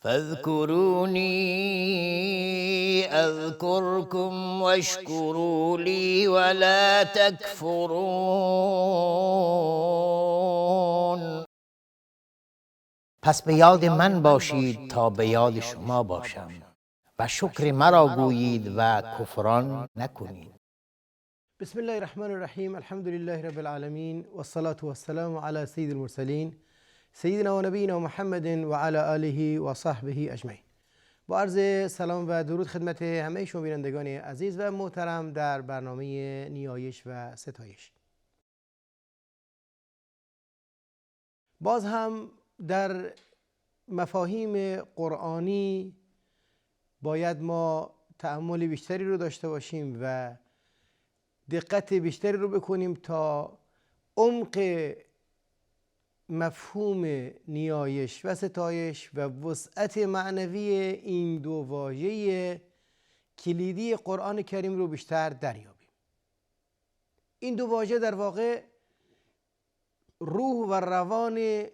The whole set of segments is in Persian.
فاذكروني اذكركم واشکروا لی ولا تکفرون. پس به یاد من باشید تا به یاد شما باشم و شکر مرا گویید و کفران نکنید. بسم الله الرحمن الرحیم. الحمد لله رب العالمین و الصلاة و السلام علی سید المرسلین سیدنا و نبینا محمد و علی آله و صحبه اجمعین. با عرض سلام و درود خدمت همه شما بینندگان عزیز و محترم در برنامه نیایش و ستایش. باز هم در مفاهیم قرآنی باید ما تأمل بیشتری رو داشته باشیم و دقت بیشتری رو بکنیم تا عمق مفهوم نیایش و ستایش و وسعت معنوی این دو واژه کلیدی قرآن کریم رو بیشتر دریابیم. این دو واژه در واقع روح و روان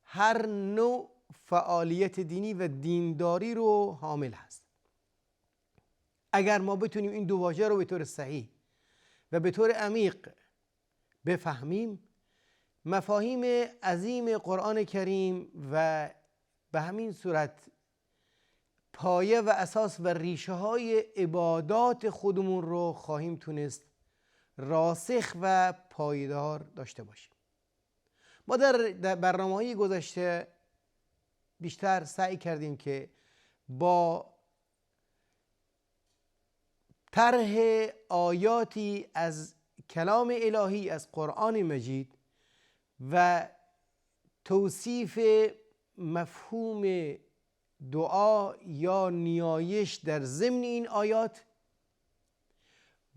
هر نوع فعالیت دینی و دینداری رو حامل هست. اگر ما بتونیم این دو واژه رو به طور صحیح و به طور عمیق بفهمیم، مفاهیم عظیم قرآن کریم و به همین صورت پایه و اساس و ریشه های عبادات خودمون رو خواهیم تونست راسخ و پایدار داشته باشیم. ما در برنامه‌های گذشته بیشتر سعی کردیم که با طرح آیاتی از کلام الهی از قرآن مجید و توصیف مفهوم دعا یا نیایش در ضمن این آیات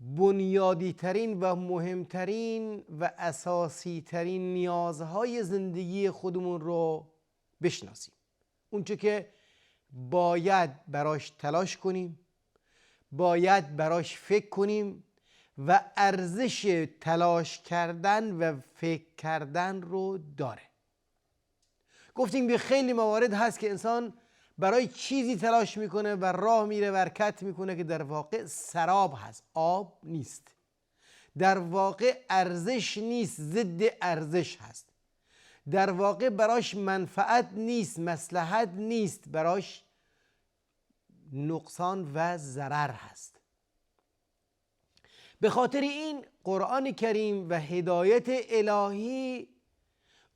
بنیادی ترین و مهمترین و اساسی ترین نیازهای زندگی خودمون رو بشناسیم. اونچه که باید براش تلاش کنیم، باید براش فکر کنیم و ارزش تلاش کردن و فکر کردن رو داره. گفتیم به خیلی موارد هست که انسان برای چیزی تلاش میکنه و راه میره و حرکت میکنه که در واقع سراب هست، آب نیست. در واقع ارزش نیست، ضد ارزش هست. در واقع براش منفعت نیست، مصلحت نیست، براش نقصان و ضرر هست. به خاطر این قرآن کریم و هدایت الهی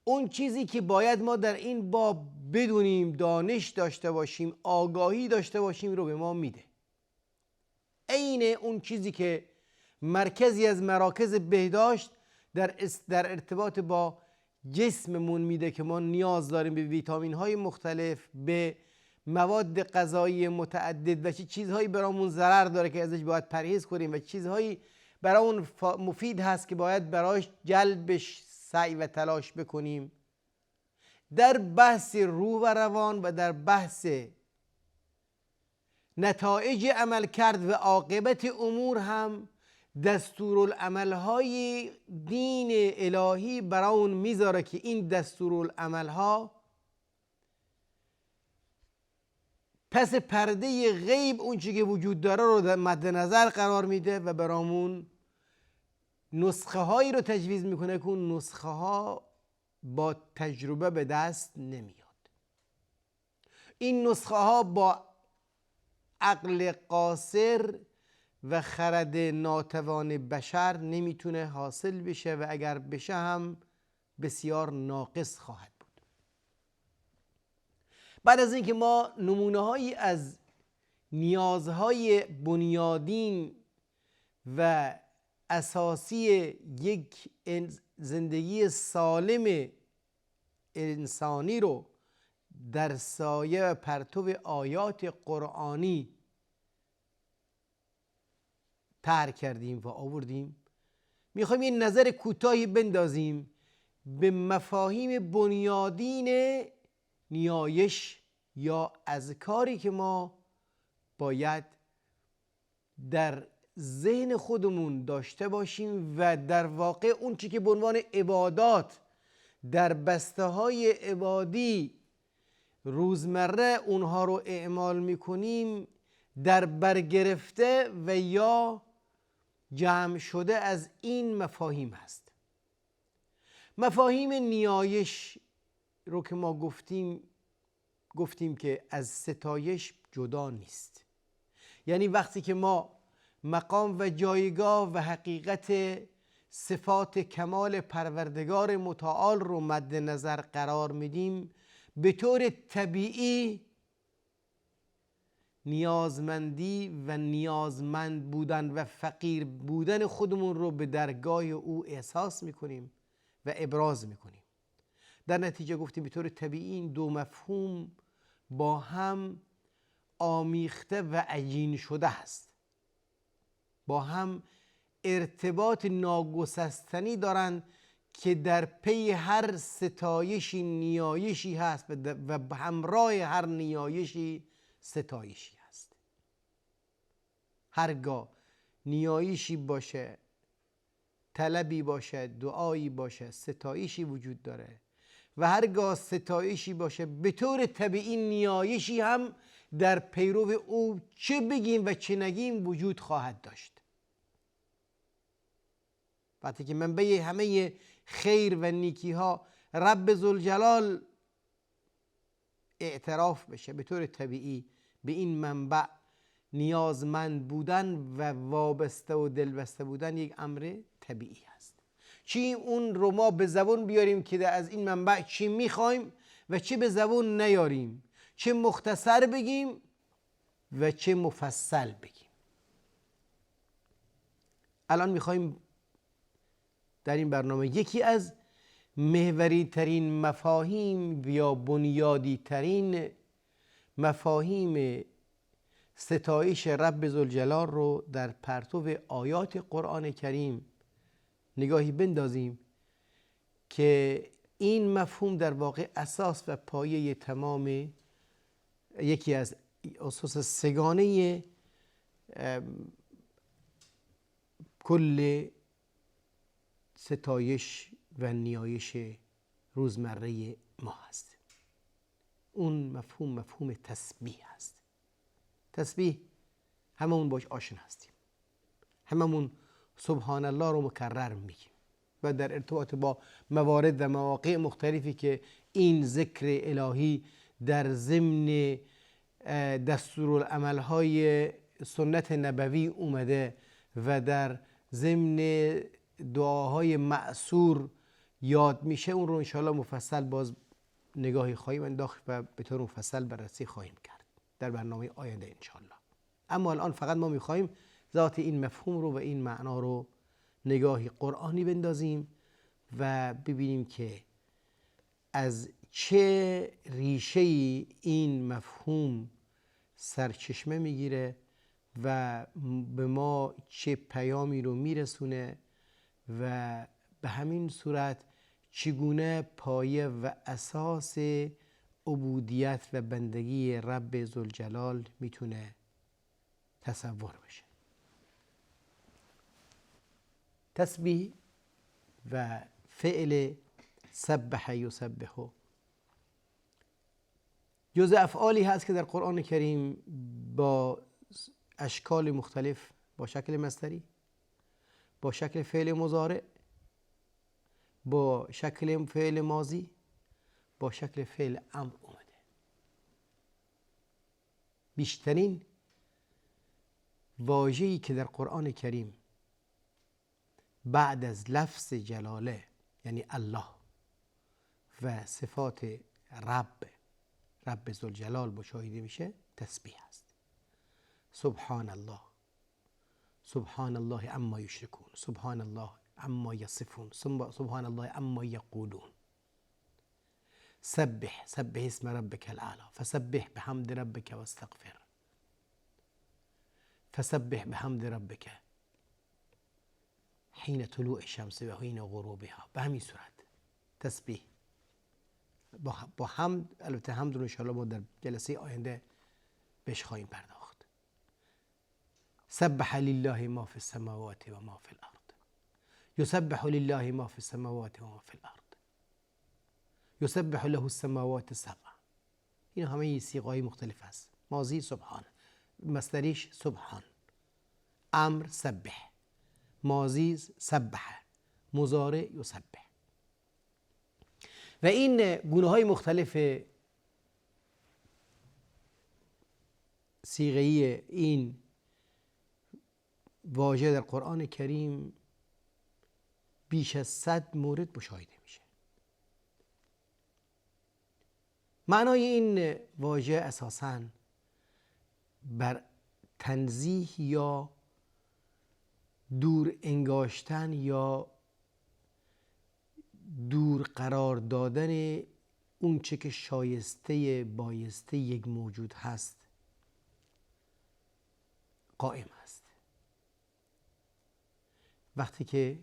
اون چیزی که باید ما در این باب بدونیم، دانش داشته باشیم، آگاهی داشته باشیم رو به ما میده. عین اون چیزی که مرکزی از مراکز بهداشت در ارتباط با جسممون میده که ما نیاز داریم به ویتامین های مختلف، به مواد غذایی متعدد و چیزهایی برامون ضرر داره که ازش باید پرهیز کنیم و چیزهایی برامون مفید هست که باید براش جلبش سعی و تلاش بکنیم. در بحث روح و روان و در بحث نتایج عمل کرد و عاقبت امور هم دستورالعمل‌های دین الهی برامون میذاره که این دستورالعمل‌ها پس پرده غیب اون چیزی که وجود داره رو در مد نظر قرار میده و برامون نسخه هایی رو تجویز میکنه که اون نسخه ها با تجربه به دست نمیاد. این نسخه ها با عقل قاصر و خرد ناتوان بشر نمیتونه حاصل بشه و اگر بشه هم بسیار ناقص خواهد بود. بعد از اینکه ما نمونه هایی از نیازهای بنیادین و اساسی یک زندگی سالم انسانی رو در سایه و پرتو آیات قرآنی طرح کردیم و آوردیم، میخوایم یه نظر کوتاهی بندازیم به مفاهیم بنیادین نیایش یا اذکاری که ما باید در ذهن خودمون داشته باشیم و در واقع اون چی که به عنوان عبادات در بسته های عبادی روزمره اونها رو اعمال میکنیم در برگرفته و یا جمع شده از این مفاهیم هست. مفاهیم نیایش رو که ما گفتیم که از ستایش جدا نیست. یعنی وقتی که ما مقام و جایگاه و حقیقت صفات کمال پروردگار متعال رو مد نظر قرار میدیم، به طور طبیعی نیازمندی و نیازمند بودن و فقیر بودن خودمون رو به درگاه او احساس میکنیم و ابراز میکنیم. در نتیجه گفتیم به طور طبیعی این دو مفهوم با هم آمیخته و عجین شده است، با هم ارتباط ناگسستنی دارند که در پی هر ستایشی نیایشی هست و همراه هر نیایشی ستایشی هست. هرگاه نیایشی باشه، طلبی باشه، دعایی باشه، ستایشی وجود داره و هرگاه ستایشی باشه به طور طبیعی نیایشی هم در پیرو او چه بگیم و چه نگیم وجود خواهد داشت. وقتی که منبع همه خیر و نیکی ها رب ذوالجلال اعتراف بشه، به طور طبیعی به این منبع نیازمند بودن و وابسته و دلبسته بودن یک امر طبیعی است. چی اون رو ما به زبون بیاریم که از این منبع چی میخوایم و چه به زبون نیاریم، چه مختصر بگیم و چه مفصل بگیم. الان میخوایم در این برنامه یکی از محوری ترین مفاهیم یا بنیادی ترین مفاهیم ستایش رب ذوالجلال رو در پرتو آیات قرآن کریم نگاهی بندازیم که این مفهوم در واقع اساس و پایه تمام، یکی از اساس سگانه کل ستایش و نیایش روزمره ما هست. اون مفهوم تسبیح هست. تسبیح هممون باش آشنا هستیم، هممون سبحان الله رو مکرر میگیم و در ارتباط با موارد و مواقع مختلفی که این ذکر الهی در ضمن دستورالعمل‌های سنت نبوی اومده و در ضمن دعاهای مأثور یاد میشه، اون رو انشاءالله مفصل باز نگاهی خواهیم انداخت و به طور مفصل بررسی خواهیم کرد در برنامه آینده انشاءالله. اما الان فقط ما میخواهیم ذات این مفهوم رو و این معنا رو نگاهی قرآنی بندازیم و ببینیم که از چه ریشه این مفهوم سرچشمه میگیره و به ما چه پیامی رو میرسونه و به همین صورت چگونه پایه و اساس عبودیت و بندگی رب ذوالجلال میتونه تصور بشه. تسبیح و فعل سبح یسبح جز افعالی هست که در قرآن کریم با اشکال مختلف، با شکل مصدری، با شکل فعل مضارع، با شکل فعل ماضی، با شکل فعل امر اومده. بیشترین واژه‌ای که در قرآن کریم بعد از لفظ جلاله یعنی الله و صفات رب ذوالجلال مشاهده میشه تسبیح است. سبحان الله، سبحان الله عما یشرکون، سبحان الله عما یصفون، سبحان الله عما یقولون. سبح اسم ربک الاعلی، فسبح بحمد ربک واستغفر، فسبح بحمد ربک حین طلوع الشمس و حین غروبها. به همین صورت تسبیح با حمد، البته حمد رو انشاءالله ما در جلسه آینده بهش خواهیم پرداخت. سبح لله ما فی السماوات و ما فی الارض، یسبح لله ما فی السماوات و ما فی الارض، یسبح له السماوات السبع، این همه صیغه‌های مختلف است. ماضی سبحان، مصدریش سبحان، امر سبح، ماضی سبح، مضارع یسبح. و این گونه های مختلف صیغه‌ای این واژه در قرآن کریم بیش از 100 مورد مشاهده میشه. معنای این واژه اساساً بر تنزیه یا دور انگاشتن یا دور قرار دادن اون چه که شایسته بایسته یک موجود هست قائم است. وقتی که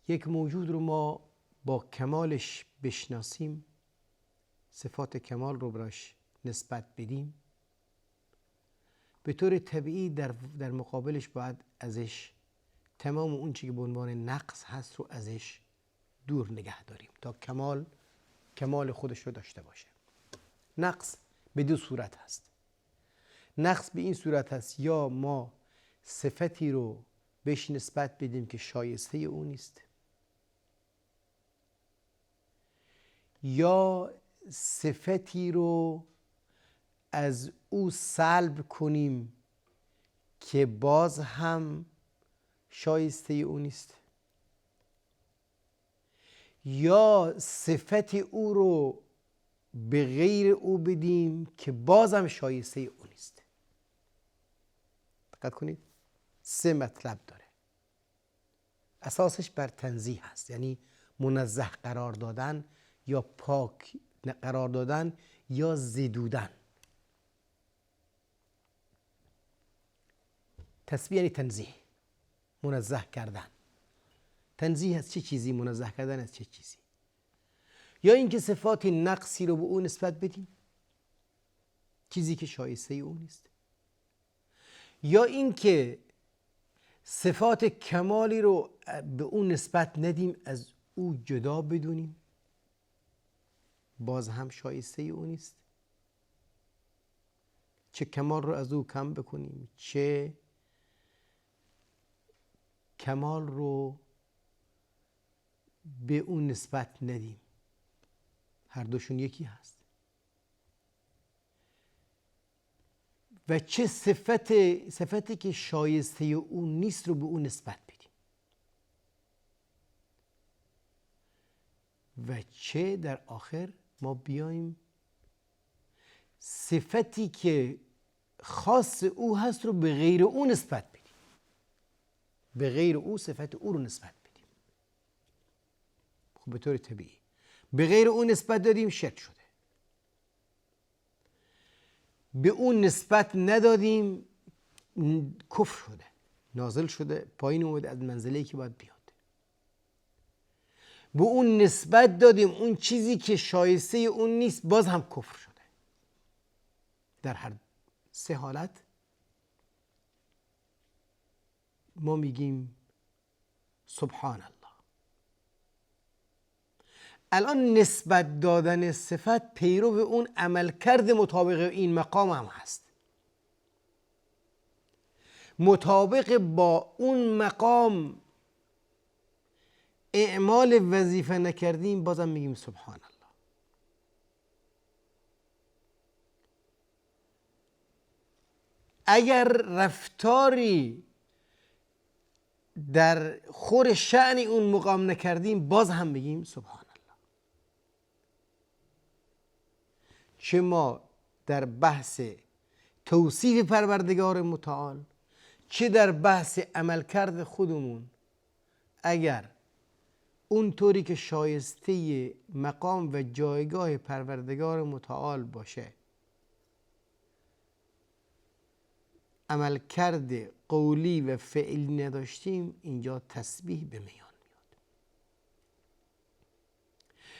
یک موجود رو ما با کمالش بشناسیم، صفات کمال رو براش نسبت بدیم، به طور طبیعی در مقابلش باید ازش تمام اون چیزی که به عنوان نقص هست رو ازش دور نگه داریم تا کمال خودش رو داشته باشه. نقص به دو صورت هست. نقص به این صورت هست یا ما صفتی رو بهش نسبت بدیم که شایسته او نیست، یا صفتی رو از او سلب کنیم که باز هم شایسته او نیست، یا صفت او رو به غیر او بدیم که باز هم شایسته او نیست. دقت کنید، 3 مطلب داره. اساسش بر تنزیه هست، یعنی منزه قرار دادن یا پاک قرار دادن یا زدودن. تسبیح یعنی تنزیه، منزه کردن. تنزیه از چه چیزی؟ منزه کردن از چه چیزی؟ یا اینکه صفات نقصی رو به اون نسبت بدیم، چیزی که شایسته او نیست، یا اینکه صفات کمالی رو به اون نسبت ندیم، از او جدا بدونیم، باز هم شایسته او نیست. چه کمال رو از او کم بکنیم، چه کمال رو به اون نسبت ندیم، هر دوشون یکی هست. و چه صفتی که شایسته اون نیست رو به اون نسبت بدیم، و چه در آخر ما بیایم صفتی که خاص او هست رو به غیر او نسبت بدیم، به غیر او صفت او رو نسبت بدیم. خب به طور طبیعی به غیر او نسبت دادیم، شرک شده. به اون نسبت ندادیم، کفر شده، نازل شده، پایین اومده از منزله‌ای که باید بیاد. به اون نسبت دادیم اون چیزی که شایسته اون نیست، باز هم کفر شده. در هر 3 حالت ما میگیم سبحان الله. الان نسبت دادن صفت پیرو به اون عملکرد مطابق این مقام هم هست. مطابق با اون مقام اعمال وظیفه نکردیم، بازم میگیم سبحان الله. اگر رفتاری در خور شأن اون مقام نکردیم، باز هم میگیم سبحان الله. چه ما در بحث توصیف پروردگار متعال، چه در بحث عملکرد خودمون، اگر اونطوری که شایسته مقام و جایگاه پروردگار متعال باشه عملکرد قولی و فعلی نداشتیم، اینجا تسبیح به میان میاد.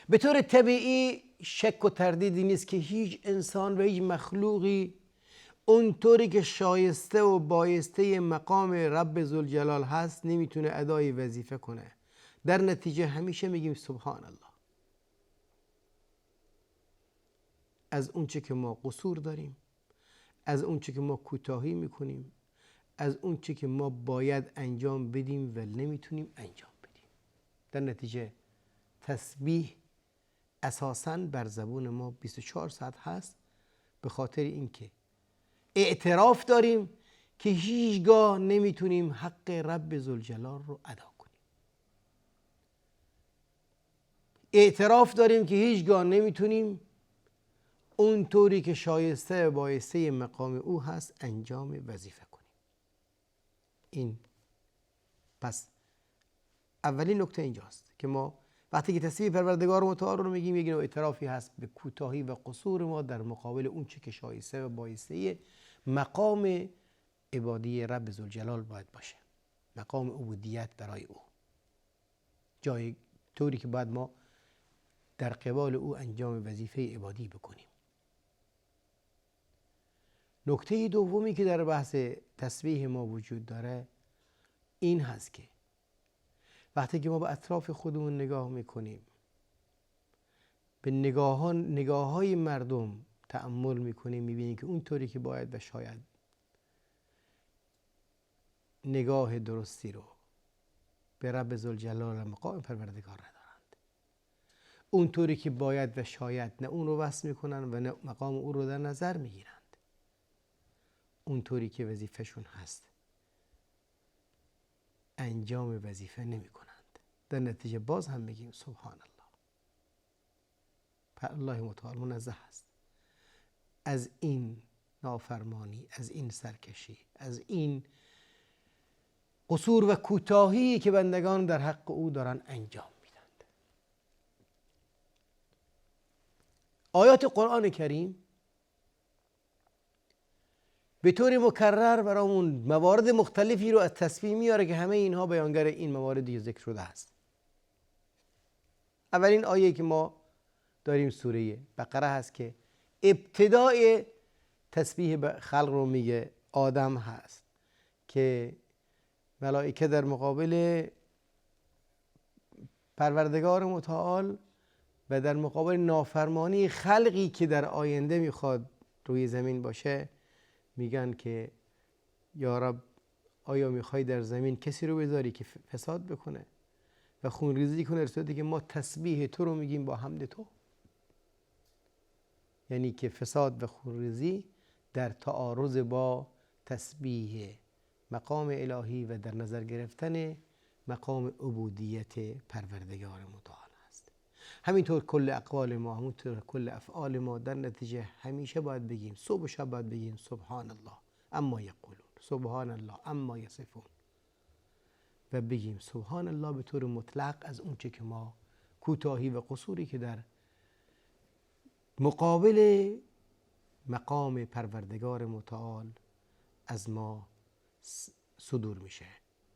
به طور طبیعی شک و تردیدی نیست که هیچ انسان و هیچ مخلوقی اونطوری که شایسته و بایسته مقام رب ذوالجلال هست نمیتونه ادای وظیفه کنه. در نتیجه همیشه میگیم سبحان الله. از اونچه که ما قصور داریم، از اونچه که ما کوتاهی میکنیم، از اونچه که ما باید انجام بدیم و نمیتونیم انجام بدیم. در نتیجه تسبیح اساساً بر زبون ما 24 ساعت هست، به خاطر اینکه اعتراف داریم که هیچگاه نمیتونیم حق رب ذوالجلال رو ادا کنیم. اعتراف داریم که هیچگاه نمیتونیم اونطوری که شایسته و بایسته مقام او هست انجام وظیفه کنیم. این پس اولین نکته اینجاست که ما وقتی که تسبیح پروردگار متعال رو میگیم، یک نوع اعترافی هست به کوتاهی و قصور ما در مقابل اون چه که شایسته و بایسته مقام عبادی رب ذوالجلال باید باشه، مقام عبودیت برای او، جای طوری که باید ما در قبال او انجام وظیفه عبادی بکنیم. نکته دومی که در بحث تسبیح ما وجود داره این هست که وقتی که ما به اطراف خودمون نگاه میکنیم، به نگاه های مردم تأمل میکنیم، میبینیم که اونطوری که باید و شاید نگاه درستی رو به رب ذوالجلال و مقام پروردگار ندارند. اونطوری که باید و شاید نه اون رو وصل میکنن و نه مقام او رو در نظر میگیرند. اونطوری که وظیفهشون هست انجام وظیفه نمی کنند. در نتیجه باز هم میگیم سبحان الله. الله متعال منزه است از این نافرمانی، از این سرکشی، از این قصور و کوتاهی که بندگان در حق او دارن انجام میدند. آیات قرآن کریم به طور مکرر برامون موارد مختلفی رو از تسبیح میاره که همه اینها بیانگر این مواردی ذکر شده است. اولین آیه که ما داریم سوره بقره هست که ابتدای تسبیح خلق رو میگه. آدم هست که ملائکه در مقابل پروردگار متعال و در مقابل نافرمانی خلقی که در آینده میخواد روی زمین باشه میگن که یا رب آیا میخوای در زمین کسی رو بذاری که فساد بکنه و خونریزی کنه، در صورتی که ما تسبیح تو رو میگیم با حمد تو؟ یعنی که فساد و خونریزی در تعارض با تسبیح مقام الهی و در نظر گرفتن مقام عبودیت پروردگار متعال است. همینطور کل اقوال ما، همینطور کل افعال ما در نتیجه همیشه باید بگیم، صبح و شب باید بگیم سبحان الله اما یقولون، سبحان الله اما یصفون، و بگیم سبحان الله به طور مطلق از اون چه که ما کوتاهی و قصوری که در مقابل مقام پروردگار متعال از ما صدور میشه.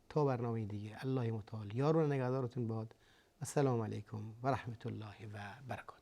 تا برنامه دیگه الله متعال یار و نگهدارتون باد. السلام علیکم و رحمت الله و برکاته.